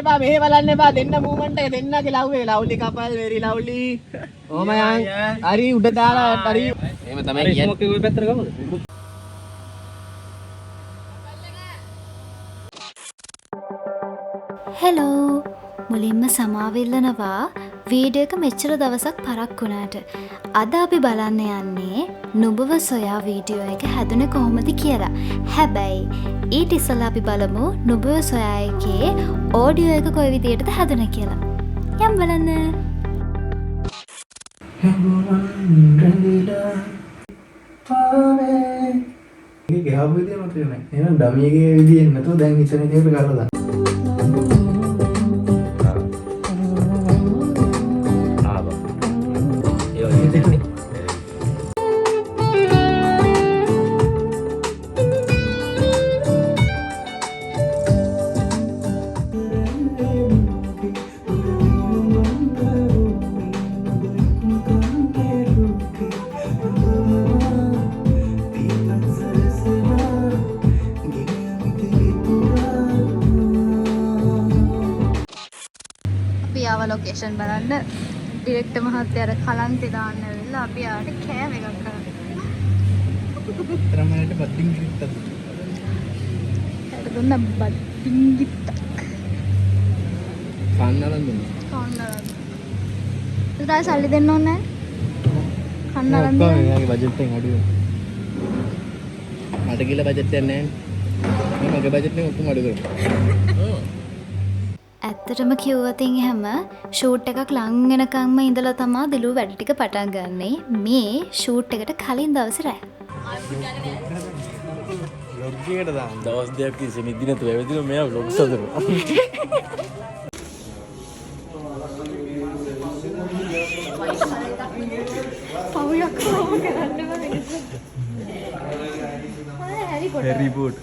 එපා මෙහෙ බලන්න එපා දෙන්න මූවමන්ට් එක දෙන්නගේ ලව් එක ලව්ලි කපල් වෙරි ලව්ලි ඕම යන් හරි උඩ දාලා හරි එහෙම තමයි කියන්නේ මොකද ඔය පැත්තට ගමුද හෙලෝ මුලින්ම සමාවෙල්ලනවා වීඩියෝ එක මෙච්චර දවසක් පරක් වුණාට අද අපි බලන්න යන්නේ නුඹව සොයා වීඩියෝ එක හැදුනේ කොහොමද කියලා. හැබැයි ඊට ඉස්සෙල්ලා අපි බලමු නුඹව සොයා එකේ ඔඩියෝ එක කොයි විදියටද හැදුනේ කියලා. යම් බලන්න. මේක ගහපු විදිය මතක නැහැ. එහෙනම් ඩමි එකේ විදියෙන් නැතුව දැන් හිතන විදියට කරලා දාන්න. ලොකේෂන් බලන්න ඩිරෙක්ටර් මහත්තයාට කලන්තේ දාන්න වෙලා අපි ආට කෑම එකක් කරා. තරමකට බඩින් ගිරිත්තද? ඒකට දුන්න බඩින් ගිත්තක්. කන්නරන් දුන්නා. කන්නරන්. ඒකට සල්ලි දෙන්න ඕනේ නැහැ. කන්නරන් දුන්නා. ඔක්කොම බජට් එකෙන් අඩු වෙනවා. මට කියලා බජට් එකක් නැහැ. මගේ බජට් එක ඔක්කොම අඩු කරනවා. ඇත්තටම කිව්වතින් එහෙම ෂූට් එකක් ලං වෙනකම්ම ඉඳලා තමා දිලු වැඩ ටික පටන් ගන්නෙ. මේ ෂූට් එකට කලින් දවසේ රැ. vlog එකට දාන්න. දවස් දෙකක් තිස්සේ නිදි නැතුව ඇවිදින මෙයා vlogs හදනවා. පවුලක් කොහොම කරන්න බෑ. හැරි පොටර්.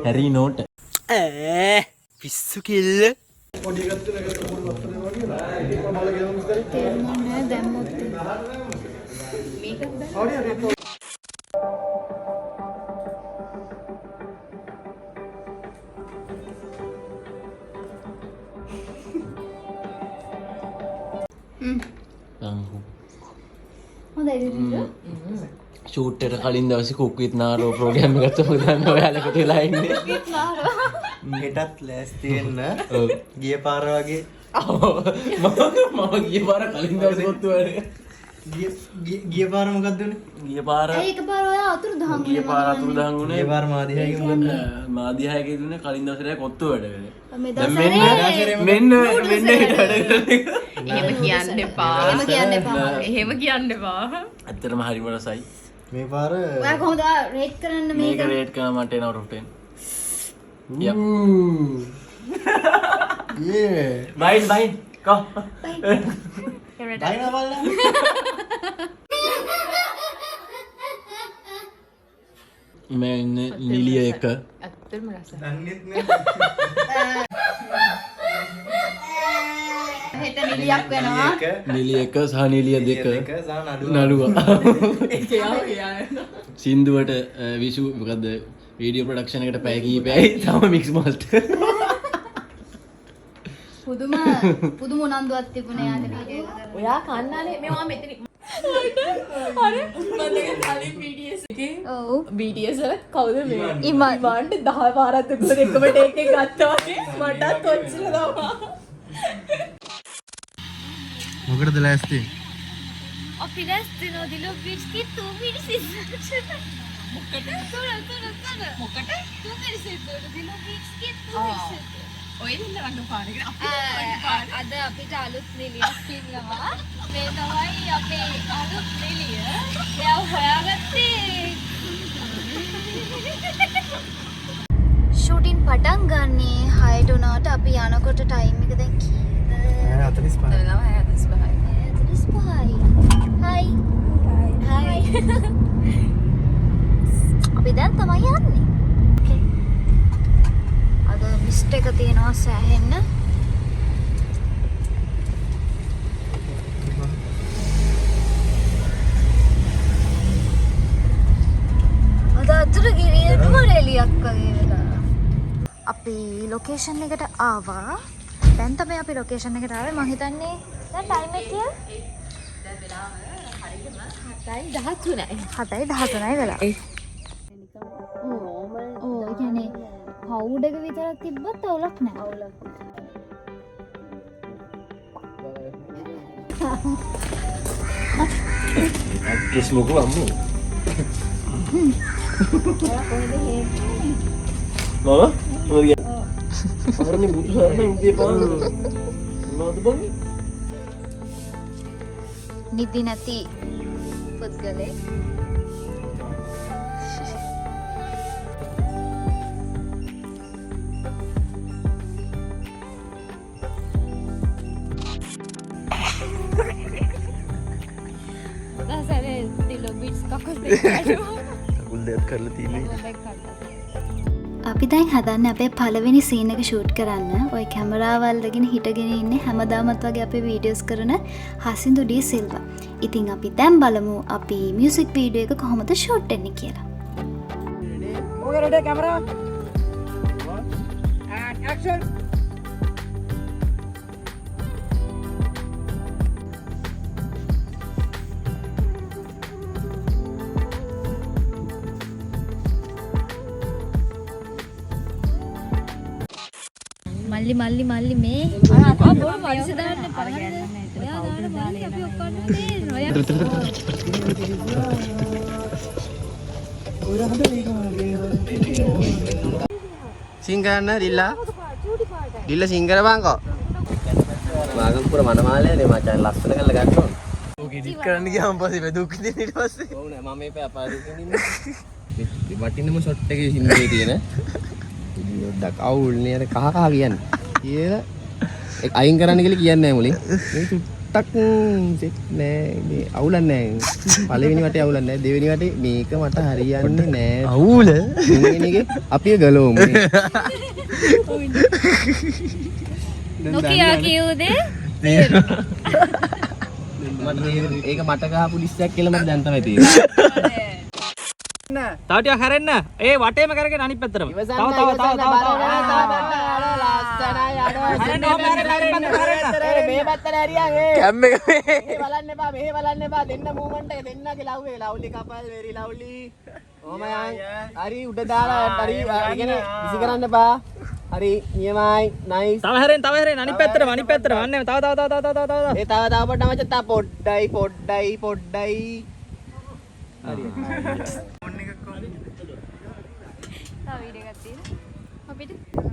හැරි නෝට. පිස්සු කිල්ල පොඩි එකත් එකට පොඩි වත්තර වගේ බල ගෙවමු ඉතින් තේරුණා දැම්මොත් මේකත් දැන් හරි ෂූට් එකට කලින් දවසේ කුක් විත් නාරෝ ප්‍රෝග්‍රෑම් එකක් තමයි ඔයාලා කොට වෙලා ඉන්නේ. හෙටත් ලෑස්ති වෙන්න. ඔව්. ගිය පාර වගේ. මම ගිය පාර කලින් දවසේ ඔත්තු වලේ. ගිය පාර මොකක්ද උනේ? ගිය පාර ඒක පාර ඔයා අතුරුදහන් වුණා. ගිය පාර අතුරුදහන් වුණේ. ගිය පාර මාදිහාගේ මොකක්ද? මාදිහාගේ දුන්නේ කලින් දවසේ රැ කොත්තු වැඩ කරේ. මෙන්න හෙට වැඩ කරේ. එහෙම කියන්න එපා. එහෙම කියන්න එපා. ඇත්තටම හරිම රසයි. මේ පාර ඔයා කොහොමද රේට් කරන්න මේක රේට් කරන මට 10 out of 10. Yep. Yeah. Bye. Go. Bye. Bye na pala. मैं नीली एक ඇත්තටම රසයි. හෙට නිලියක් වෙනවා. नीली एक සහ नीली දෙක නඩුවා. සින්දුවට විසු මොකද වීඩියෝ ප්‍රොඩක්ෂන් එකට පැය කීපයයි තම මික්ස් මාස්ටර්. පුදුම උනන්දුවක් තිබුණේ යාද වීඩියෝ එක. ඔයා කන්නානේ මේවා මෙතන අර මන්දගේ කලින් BTS එකේ ඔව් BTS වල කවුද මේ ඉමන් ඉමාන්ට 10 පාරක් තුන එකම ටේක් එක ගත්තා වගේ මටත් ඔච්චර දාවා. මොකටද ලෑස්ති? අපි දැස්ති නොදිලු බිස්කිට් තු පිරිසිස්. මොකට? මොකට? තු පිරිසිස් දිලු බිස්කිට් තු පිරිසිස්. ඔය දෙන්න රංගපානකට අද අපිට අලුත් නිලියක් ඉන්නවා. මේ තමයි අපේ අලුත් නිලිය. එයා හොයාගත්තේ. ෂූටින් පටන් ගන්නේ 6ට උනාට අපි යනකොට ටයිම් එක දැන් කීයද? 45යි. හයි. අපි දැන් තමයි යන්නේ. අද මිස්ට් එක තියෙනවා සෑහෙන්න. අද අතුරු ගිරියටම රෙලියක් වගේ වෙලා. අපි ලොකේෂන් එකට ආවා. දැන් තමයි අපි ලොකේෂන් එකට ආවේ. මම හිතන්නේ දැන් ටයිම් එක කියලා 7:13යි වෙලා. ඔව් ඒ කියන්නේ කවුඩ් එක විතරක් තිබ්බත් අවුලක් නැහැ. Kiss mo ko amu. Mama? Mari. Orang ni butuh sana dia pa. Mau tu bang? නිදි නැති පුද්ගලෙක්. අපි දැන් හදන්න අපේ පළවෙනි සීන් එක ෂූට් කරන්න. ওই කැමරාවල් අරගෙන හිටගෙන ඉන්නේ හැමදාමත් වගේ අපේ වීඩියෝස් කරන හසින්දු ඩී සිල්වා. ඉතින් අපි දැන් බලමු අපි මියුසික් වීඩියෝ එක කොහොමද ෂූට් වෙන්නේ කියලා. Okay, ready, camera. And action. මල්ලි මේ බොරු පරිස දාන්න එපා. ඔයා දාන්න මල්ලි අපි ඔක්කොම තේරෙනවා. Singkarna Dilla. Dilla singkar bang kok. Magang pura mana-mana macam laksana kan lega tu. Oke, dikerana giham pasti beduk ini pasti. Oh, nak mami pe apa duk ini? Di batin nama shot ke sini dia na. Dak awul ni ada kah kian. Iya. Aing kerana kali kian ni muli. Ini tak ne ni awulan ne. Paling ini mati awulan ne. Dewi ini mati mika mata harian ni ne. Awul. Ini ke? Api galom. නොකියා කිව්දේ ඒක මට ගහපු list එකක් කියලා මට දැන් තමයි තේරෙන්නේ. තව ටිකක් හැරෙන්න. ඒ වටේම කරගෙන අනිත් පැත්තටම. තව ලස්සනයි මේ පැත්තට හරියන් කැම් එක මේ බලන්න එපා මෙහෙ බලන්න එපා දෙන්න මූවමන්ට් එක දෙන්නගේ ලව් එක ලව්ලි කපල් වෙරි ලව්ලි ඕමයන් හරි උඩ දාලා හරි ඉගෙන විසි කරන්න එපා හරි නියමයි නයිස් තව හැරෙන්න අනිත් පැත්තටම අන්න තව ඒ තව පොඩ්ඩක් මචං තා පොඩ්ඩයි හරි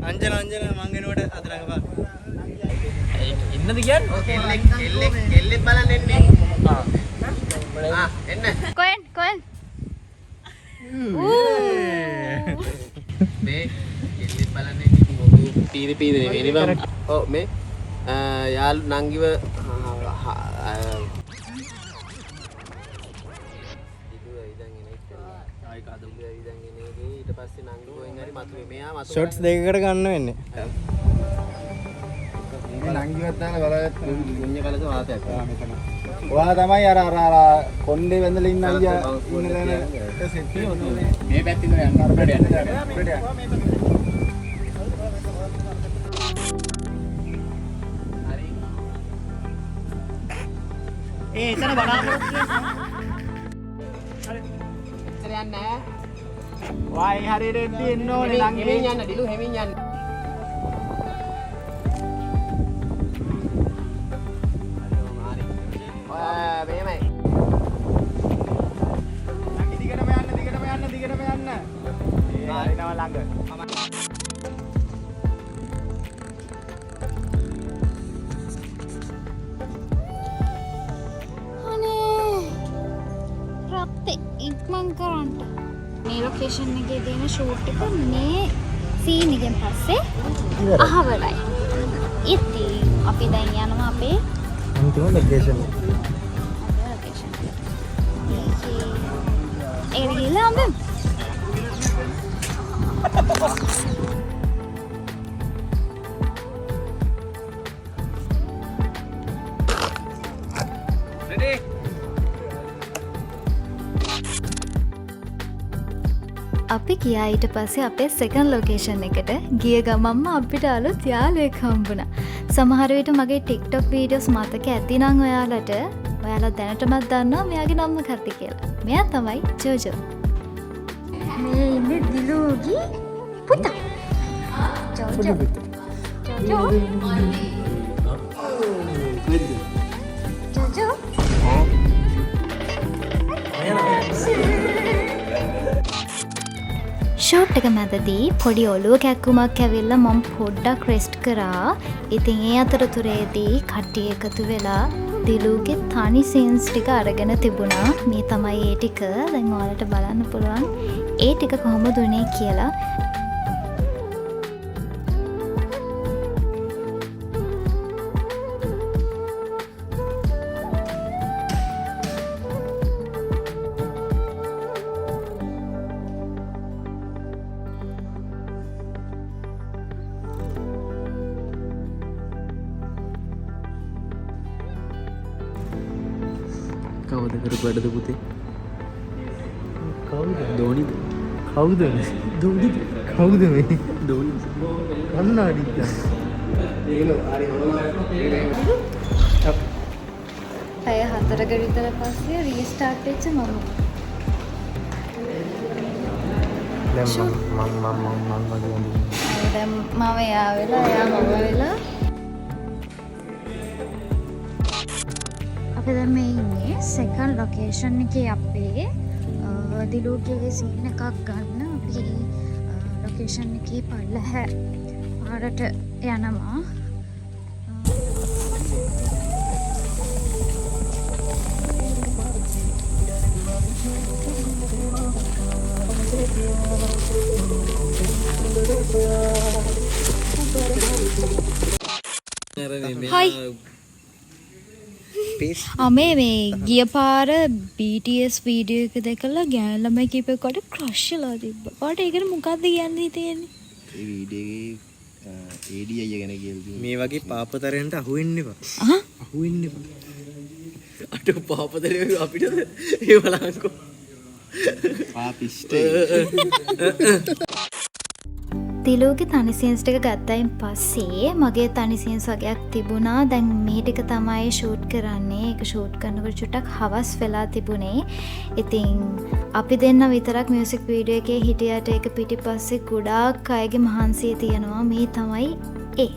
අංජන මංගෙනුවට අතරක බා ඉන්නද කියන්නේ කෙල්ලෙක් බලන්න එන්නේ එන්න කොහෙන් මේ කෙල්ලෙක් බලන්න එන්නේ පීරි නෙවෙයි බං ඔව් මේ යාළු නංගිව ෂොට්ස් දෙකකට ගන්න වෙන්නේ. නංගිවත් දාලා බලවත් ගුඤ්ඤ කලස වාතයක්. ඔයා තමයි අර කොණ්ඩේ වැඳලා ඉන්න අයියා ඉන්න දැන සෙට් මේ පැත්තේ ඉඳලා යන්න අර බඩ යන්න. හරි. එතන බලාපොරොත්තු හරි යන්නේ. වයි හරියට එන්න ඕනේ හෙමින් යන්න ඩිලු හෙමින් යන්න. මේමයි. දිගටම යන්න. හරිනව ළඟ. රත්තේ ඉක්මන් කරන්න. මේ ලොකේෂන් එකේ තියෙන ෂූට් එක මේ සීන් එකෙන් පස්සේ අහවලයි. ඉතින් අපි දැන් යනවා අපේ අන්තිම ලොකේෂන් එක. ඒක ගිහලා අම්බෙන්. Ready? අපි ගියා ඊට පස්සේ අපේ සෙකන්ඩ් ලොකේෂන් එකට ගිය ගමන්ම අපිට අලුත් යාළුවෙක් හම්බුණා. සමහර විට මගේ TikTok වීඩියෝස් මතක ඇතිනම් ඔයාලා දැනටමත් දන්නවා මෙයාගේ නම මොකක්ද කියලා. මෙයා තමයි ජෝජෝ. මේ ඉන්නේ දිලුගේ පුතා. ජෝජෝ. ජෝජෝ. ජෝජෝ. ෂෝට් එක මැදදී පොඩි ඔලුව කැක්කුමක් ඇවිල්ලා මම පොඩ්ඩක් රෙස්ට් කරා. ඉතින් ඒ අතරතුරේදී කට්ටිය එකතු වෙලා දිලුගේ තනි සීන්ස් ටික අරගෙන තිබුණා. මේ තමයි ඒ ටික. දැන් ඔයාලට බලන්න පුළුවන් ඒ ටික කොහොමද උනේ කියලා. කවුද කරපු වැඩද පුතේ? කවුද? ධෝනිද? කවුද? ධෝනිද? කවුද මේ? ධෝනි. අන්නාඩි පැය 4ක විතර පස්සේ රීස්ටාර්ට් වෙච්ච මම. දැන් මම දැන් මම එයා වෙලා එයා මම වෙලා අපි දැන් මේ ඉන්නේ සෙකන්ඩ් ලොකේෂන් එකේ අපේ දිලුගේ සීන් එකක් ගන්න අපි ලොකේෂන් එකේ පල්ලහ පාරට යනවා. අමේ මේ ගිය පාර BTS වීඩියෝ එක දැකලා ගෑනු ළමයි කීපෙකට ක්‍රෂ් වෙලා තිබ්බා. ඔයාට ඒකට මොකද්ද කියන්න හිතෙන්නේ? ඒ වීඩියෝ එකේ AD අයියා ගැන කියලා මේ වගේ පාපතරයන්ට අහු වෙන්න එපා. අහු වෙන්න එපා. අට පාපතරය අපිටද ඒ බලංකෝ. පාපිස්ටේ. දිලුගේ තනි සීන්ස් ටික ගත්තයින් පස්සේ මගේ තනි සීන්ස් වගේක් තිබුණා. දැන් මේ ටික තමයි ෂූට් කරන්නේ. ඒක ෂූට් කරනකොට චුට්ටක් හවස් වෙලා තිබුණේ. ඉතින් අපි දෙන්න විතරක් මියුසික් වීඩියෝ එකේ හිටියට ඒක පිටිපස්සේ ගොඩාක් අයගේ මහන්සිය තියෙනවා. මේ තමයි ඒ.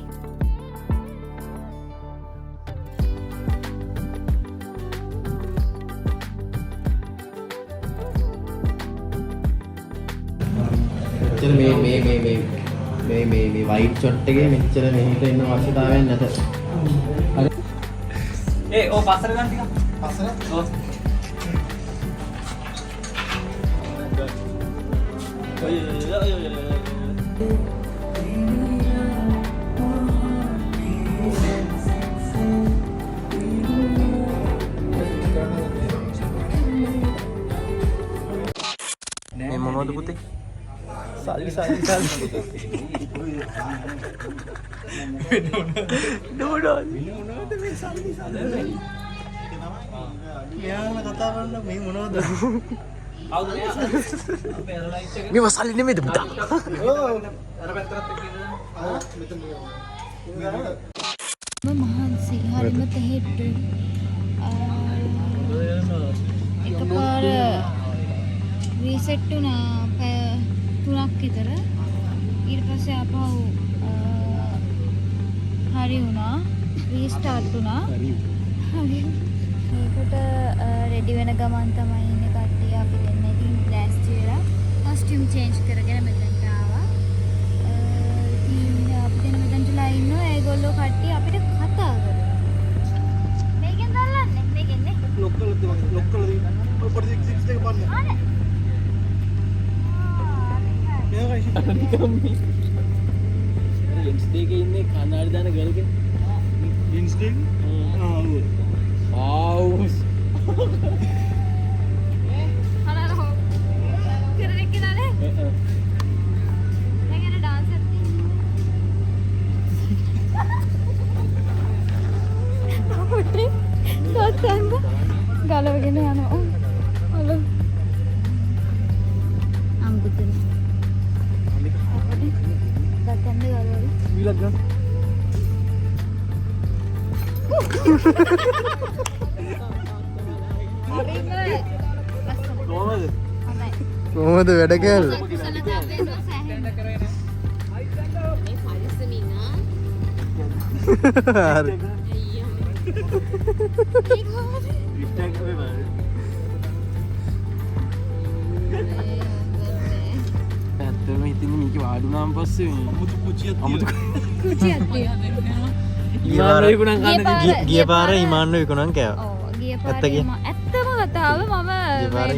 මේ වයිට් ෂොට් එකේ මෙච්චර මෙහෙට එන්න අවශ්‍යතාවයක් නැත. හරි. ඕ පස්සට ගන්න ටිකක්. පස්සට? ඔව්. මේ මොනවද පුතේ? සල්ලි මේවා සල්ලි නෙමෙයිද පුතා? මහන්සි හරිම තෙහෙට්ටු. එකපාර රීසෙට් වුණා පැය 3ක් විතර. ඊට පස්සේ ආපහු හරි වුණා. රීස්ටාර්ට් වුණා. හරි. ඒකට රෙඩි වෙන ගමන් තමයි ඉන්නේ කට්ටිය. අපි දෙන්න ඉතින් ලෑස්ති වෙලා කොස්ටියුම් චේන්ජ් කරගෙන මෙතනට ආවා. ඉතින් අපි දෙන්න මෙතනටලා ඉන්නවා. ඒගොල්ලෝ කට්ටිය අපිට කතා කරනවා. මේකෙන් දැල්ලන්නේ. මේකෙන්නේ. ලොක් කරලා දෙන්න. ඔය පොඩි සික්ස් එක පන්න. ආනේ. ලින්ස් දෙකේ ඉන්නේ කනාඩි දාන ගල්ගේ. ලින්ස් දෙක? ආවුස්. අනරෝ. කරේ කිනානේ? දැන් යන ඩාන්සර් තියෙනවා. තාත්තන්ද ගලවගෙන යනවා. හලෝ. අම්බුතේ කොහොමද වැඩ කෑල්ල? හරි. ඇත්තම ඉතින් මේක වාඩුනාන් පස්සේ අමුතු කුචියක් ගිය පාර ඉමාන්න විකුණන් කෑවා. ඇත්තම කතාව මම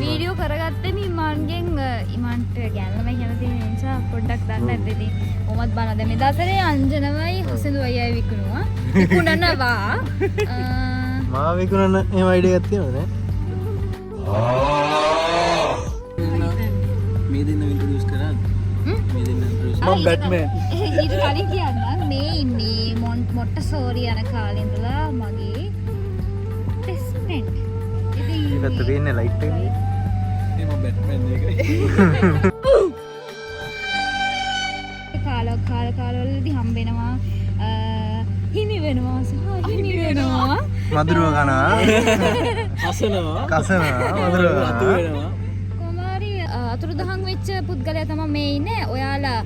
වීඩියෝ කරගත්තම ඉමාන්ගෙන් ඉමන්ට ගැල්ලම කැමති නිසා පොඩ්ඩක් දන්න ඇත්තති ඔමත් බනද මේ දතරේ අංජනවයි හසිදු අයයි විකුණවා විකුණනවා මා විකුණන්න එහෙම අයිඩියා එකක් තියෙනවද? මේ දෙන්න ඉන්ට්‍රොඩියුස් කරා. මේ දෙන්න ඉන්ට්‍රොඩියුස් මම බැට්මෑන්. ඊට කලින් කියන්න මේ ඉන්නේ මොන්ටසෝරි යන කාලේ ඉඳලා මගේ බෙස්ට් ෆ්‍රෙන්ඩ්. ඉතින් පැත්ත තියෙන්නේ ලයිට් එක. මම බැට්මෑන් එකයි. කාලවලදී හම්බ වෙනවා හිමි වෙනවා සහ හිමි වෙනවා මధుරව කනවා. හසනවා. කසනවා. මధుරව අතු කනවා. වෙනවා. කොමාරි අතුරුදහන් වෙච්ච පුද්ගලයා තමයි මේ ඉන්නේ. ඔයාලා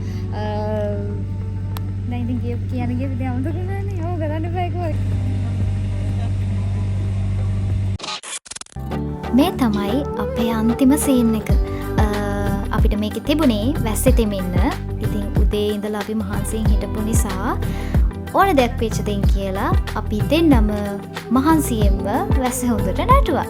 දැන් ඉතින් කියන විදිහ අමතක කරන්නේ. ඕක කරන්න බෑ කොහොමද? මේ තමයි අපේ අන්තිම සීන් එක. අපිට මේකේ තිබුණේ වැස්සේ තෙමින්න. ඉතින් උදේ ඉඳලා අපි මහන්සියෙන් හිටපු නිසා ඕන දෙයක් වෙච්ච දෙයින් කියලා අපි දෙන්නම මහන්සියෙන්ම වැස්ස හොඳට නැටුවා.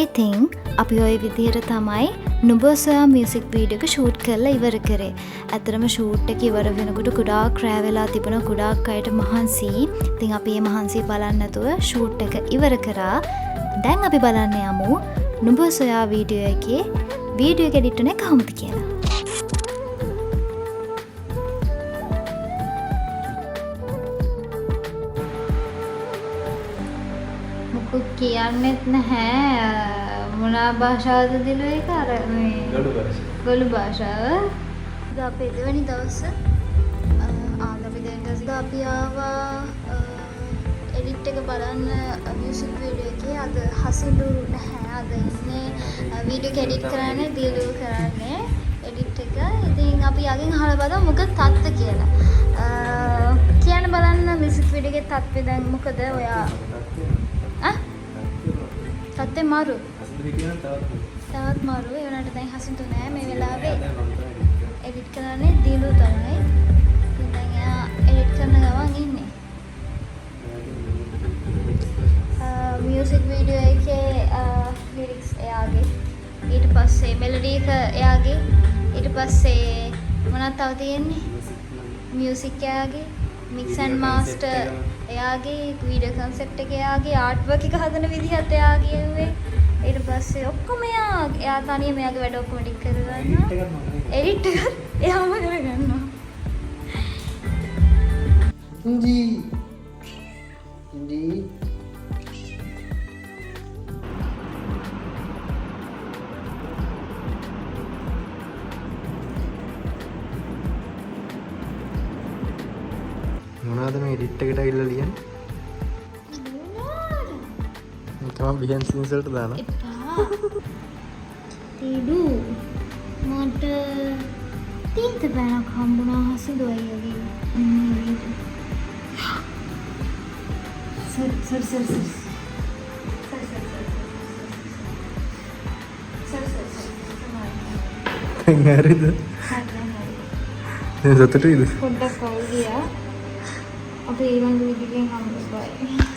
ඉතින් අපි ඔය විදිහට තමයි නුඹ සොයා මියුසික් වීඩියෝ එක ෂූට් කරලා ඉවර කරේ. ඇත්තටම ෂූට් එක ඉවර වෙනකොට ගොඩාක් රෑ වෙලා තිබුණා, ගොඩාක් අයට මහන්සි. ඉතින් අපි මේ මහන්සිය බලන්න නැතුව ෂූට් එක ඉවර කරා. දැන් අපි බලන්න යමු නුඹ සොයා වීඩියෝ එකේ වීඩියෝ එක එඩිට් කරන්නේ කොහොමද කියලා. මොකක් කියන්නෙත් නැහැ. මොනා භාෂාවද දිලු එක අර මේ ගොළු භාෂාව. ඉතින් අපේ දෙවැනි දවස අපි දෙවෙනි දවසේ අපි ආවා එඩිට් එක බලන්න මියුසික් වීඩියෝ එකේ. අද හසිලු නැහැ. අද ඉන්නේ වීඩියෝ එක එඩිට් කරන්නේ දිලු කරන්නේ එඩිට් එක. ඉතින් අපි යකින් අහලා බලමු මොකද තත්ත්වය කියලා. කියන්න බලන්න මියුසික් වීඩියෝ එකේ තත්ත්වය දැන් මොකද ඔයා තත්ත්වය මාරු. තවත් මාරු. ඒ වුණාට දැන් හසින්තු නෑ මේ වෙලාවේ. එඩිට් කරන්නේ දීලු තමයි. ඉතින් දැන් එයා එඩිට් කරන ගමන් ඉන්නේ. මියුසික් වීඩියෝ එකේ ලිරික්ස් එයාගේ. ඊට පස්සේ මෙලඩි එක එයාගේ. ඊට පස්සේ මොනවද තව තියෙන්නේ? මියුසික් එයාගේ. මික්ස් ඇන්ඩ් මාස්ටර් එයාගේ. වීඩියෝ කන්සෙප්ට් එක එයාගේ. ආර්ට් වර්ක් එක හදන විදිහත් එයාගේ. ඊට පස්සේ ඔක්කොම එයා තනියම එයාගේ වැඩ ඔක්කොම ටික කරගන්නවා. එඩිට් එකත් එයාම කරගන්නවා. මොනවද මේ එඩිට් එකට අවිල්ලා ලියන්නේ? තමයි බිහින් සීන්ස් වලට දානවා. තිඩු මට තීන්ත බෑනක් හම්බුණා හසිදු අයියගේ. හරිද? දැන් සතුටුයිද? පොඩ්ඩක් කවුල් ගියා. අපි ඊළඟ වීඩියෝ එකෙන් හම්බෙමු.